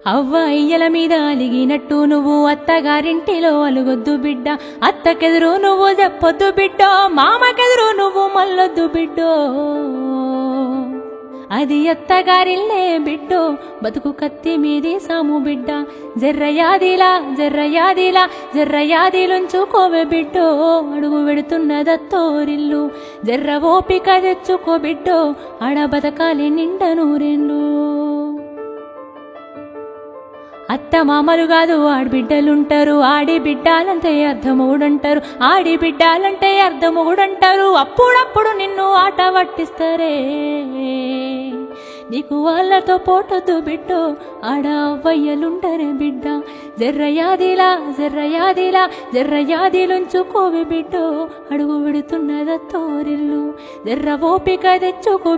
అవ్వ అయ్యల మీద అలిగినట్టు నువ్వు అత్తగారింటిలో అలుగొద్దు బిడ్డ, అత్తకెదురు నువ్వు చెప్పొద్దు బిడ్డో, మామకెదురు నువ్వు మల్లొద్దు బిడ్డో. అది అత్తగారిల్లే బిడ్డో, బతుకు కత్తి మీది సాము బిడ్డ. జర్రయాదిలా జర్రయాదిలా జర్రయాదిలుంచుకోవే బిడ్డో, అడుగు వెడుతున్నదత్తోరిల్లు. జర్ర ఓపిక తెచ్చుకో బిడ్డో, ఆడ బతకాలి నిండ నూరెండు. అత్త మామలు కాదు ఆడబిడ్డలుంటారు, ఆడి బిడ్డాలంటే అర్ధమూడంటారు, ఆడి బిడ్డాలంటే అర్ధమూడంటారు. అప్పుడప్పుడు నిన్ను ఆట పట్టిస్తారే, నీకు వాళ్ళతో పోటొద్దు బిడ్డో, ఆడ అవ్వయ్యలుంటరే బిడ్డ. జర్రయాదిలా జర్రయాదిలా జర్రయాదిలుంచుకోవే బిడ్డో, అడుగు విడుతున్నదత్తోరిల్లు. జర్ర ఓపిక తెచ్చుకో.